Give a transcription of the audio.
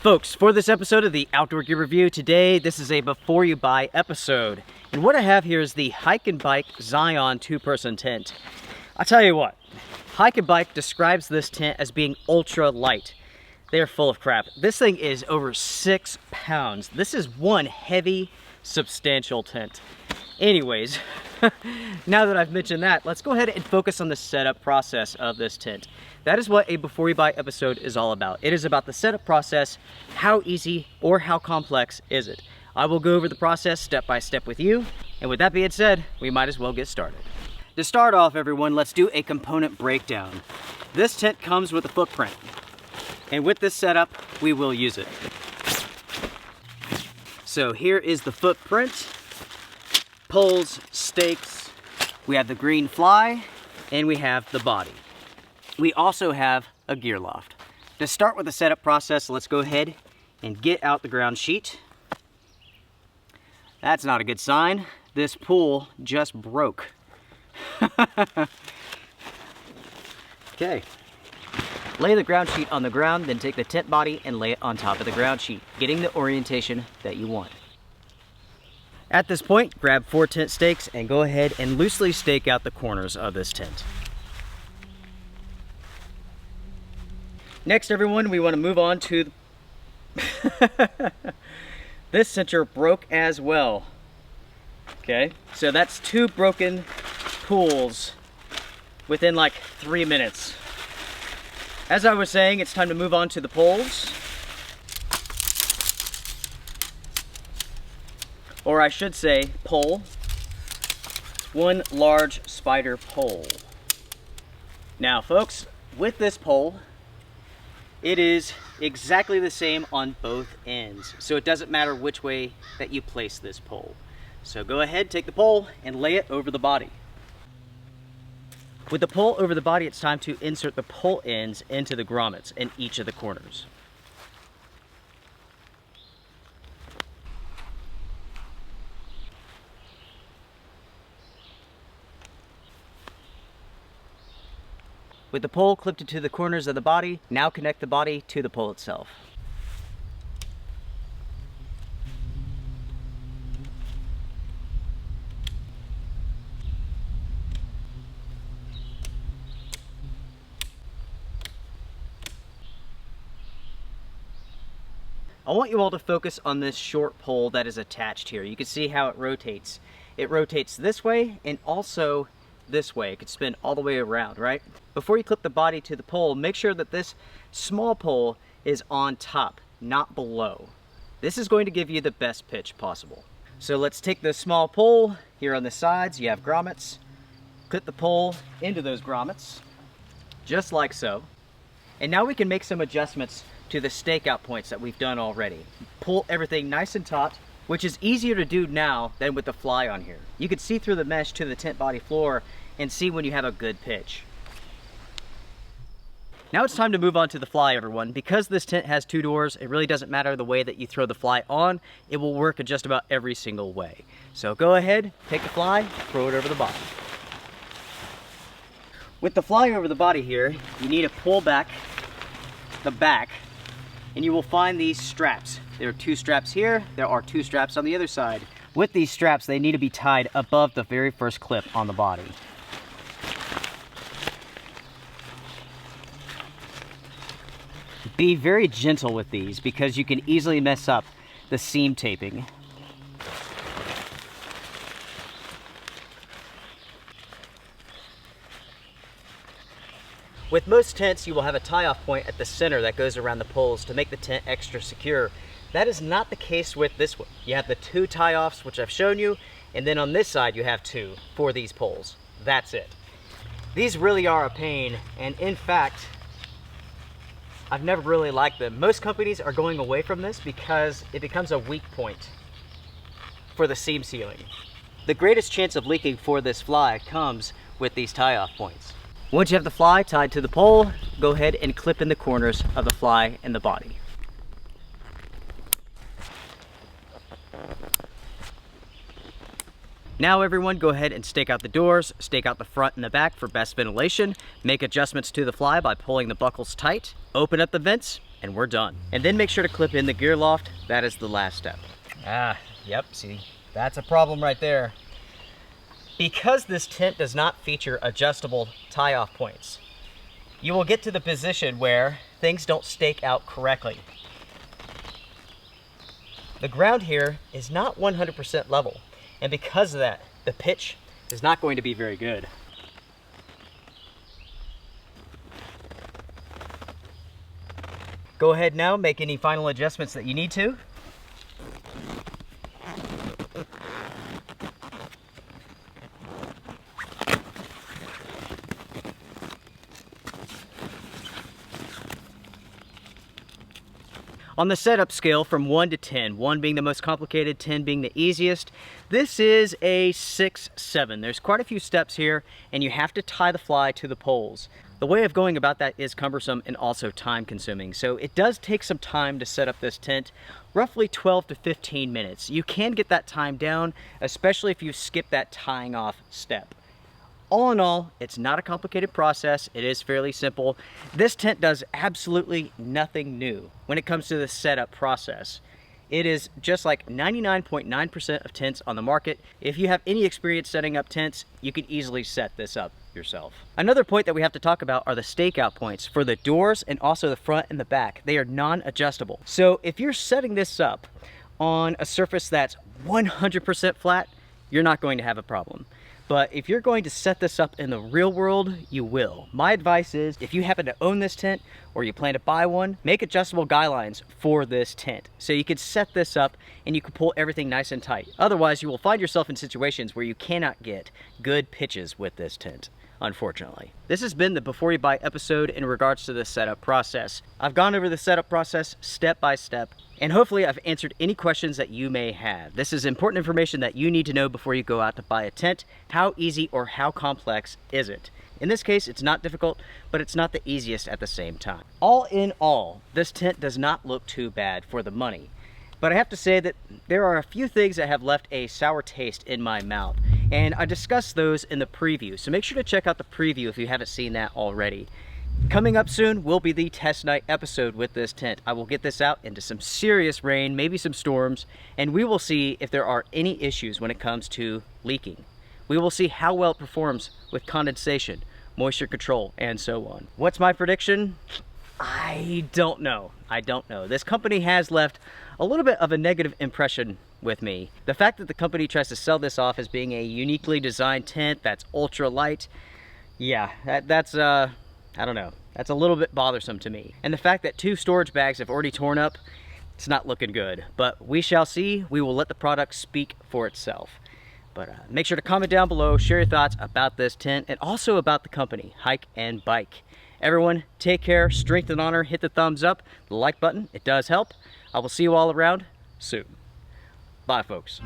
Folks, for this episode of the Outdoor Gear Review, today this is a before you buy episode. And what I have here is the Hyke and Byke Zion 2-person tent. I'll tell you what, Hyke and Byke describes this tent as being ultra light. They're full of crap. This thing is over 6 pounds. This is one heavy, substantial tent. Anyways, now that I've mentioned that, let's go ahead and focus on the setup process of this tent. That is what a before you buy episode is all about. It is about the setup process. How easy or how complex is it? I will go over the process step by step with you. And with that being said, we might as well get started. To start off, everyone, let's do a component breakdown. This tent comes with a footprint. And with this setup, we will use it. So here is the footprint. Poles, stakes, we have the green fly, and we have the body. We also have a gear loft. To start with the setup process, let's go ahead and get out the ground sheet. That's not a good sign. This pool just broke. Okay. Lay the ground sheet on the ground, then take the tent body and lay it on top of the ground sheet, getting the orientation that you want. At this point, grab 4 tent stakes and go ahead and loosely stake out the corners of this tent. Next, everyone, we want to move on to this center broke as well. Okay, so that's 2 broken pools within like 3 minutes. As I was saying, it's time to move on to the poles. Or I should say pole. One large spider pole. Now folks, with this pole, it is exactly the same on both ends. So it doesn't matter which way that you place this pole. So go ahead, take the pole and lay it over the body. With the pole over the body, it's time to insert the pole ends into the grommets in each of the corners. With the pole clipped to the corners of the body, now connect the body to the pole itself. I want you all to focus on this short pole that is attached here. You can see how it rotates. It rotates this way and also this way. It could spin all the way around, right? Before you clip the body to the pole, make sure that this small pole is on top, not below. This is going to give you the best pitch possible. So let's take this small pole. Here on the sides, you have grommets. Clip the pole into those grommets, just like so. And now we can make some adjustments to the stakeout points that we've done already. Pull everything nice and taut, which is easier to do now than with the fly on here. You can see through the mesh to the tent body floor and see when you have a good pitch. Now it's time to move on to the fly, everyone. Because this tent has 2 doors, it really doesn't matter the way that you throw the fly on. It will work in just about every single way. So go ahead, take the fly, throw it over the body. With the fly over the body here, you need to pull back the back and you will find these straps. There are 2 straps here, there are 2 straps on the other side. With these straps, they need to be tied above the very first clip on the body. Be very gentle with these because you can easily mess up the seam taping. With most tents, you will have a tie-off point at the center that goes around the poles to make the tent extra secure. That is not the case with this one. You have the 2 tie-offs, which I've shown you, and then on this side you have 2 for these poles. That's it. These really are a pain, and in fact, I've never really liked them. Most companies are going away from this because it becomes a weak point for the seam sealing. The greatest chance of leaking for this fly comes with these tie-off points. Once you have the fly tied to the pole, go ahead and clip in the corners of the fly and the body. Now everyone, go ahead and stake out the doors, stake out the front and the back for best ventilation, make adjustments to the fly by pulling the buckles tight, Open up the vents and we're done. And then make sure to clip in the gear loft. That is the last step. Yep, see, that's a problem right there. Because this tent does not feature adjustable tie-off points, you will get to the position where things don't stake out correctly. The ground here is not 100% level, and because of that, the pitch is not going to be very good. Go ahead now, make any final adjustments that you need to. On the setup scale from 1 to 10, 1 being the most complicated, 10 being the easiest, this is a 6-7. There's quite a few steps here, and you have to tie the fly to the poles. The way of going about that is cumbersome and also time consuming, so it does take some time to set up this tent, roughly 12 to 15 minutes. You can get that time down, especially if you skip that tying off step. All in all, it's not a complicated process. It is fairly simple. This tent does absolutely nothing new when it comes to the setup process. It is just like 99.9% of tents on the market. If you have any experience setting up tents, you can easily set this up yourself. Another point that we have to talk about are the stakeout points for the doors and also the front and the back. They are non-adjustable. So if you're setting this up on a surface that's 100% flat, you're not going to have a problem. But if you're going to set this up in the real world, you will. My advice is, if you happen to own this tent or you plan to buy one, make adjustable guy lines for this tent so you can set this up and you can pull everything nice and tight. Otherwise, you will find yourself in situations where you cannot get good pitches with this tent, unfortunately. This has been the Before You Buy episode in regards to the setup process. I've gone over the setup process step by step, and hopefully I've answered any questions that you may have. This is important information that you need to know before you go out to buy a tent. How easy or how complex is it? In this case, it's not difficult, but it's not the easiest at the same time. All in all, this tent does not look too bad for the money. But I have to say that there are a few things that have left a sour taste in my mouth, and I discussed those in the preview, so make sure to check out the preview if you haven't seen that already. Coming up soon will be the test night episode with this tent. I will get this out into some serious rain, maybe some storms, and we will see if there are any issues when it comes to leaking. We will see how well it performs with condensation, moisture control, and so on. What's my prediction? I don't know. This company has left a little bit of a negative impression with me. The fact that the company tries to sell this off as being a uniquely designed tent that's ultra light, yeah, that's I don't know. That's a little bit bothersome to me. And the fact that 2 storage bags have already torn up, it's not looking good. But we shall see. We will let the product speak for itself. But make sure to comment down below, share your thoughts about this tent, and also about the company, Hyke and Byke. Everyone, take care, strength and honor, hit the thumbs up, the like button, it does help. I will see you all around soon. Bye, folks.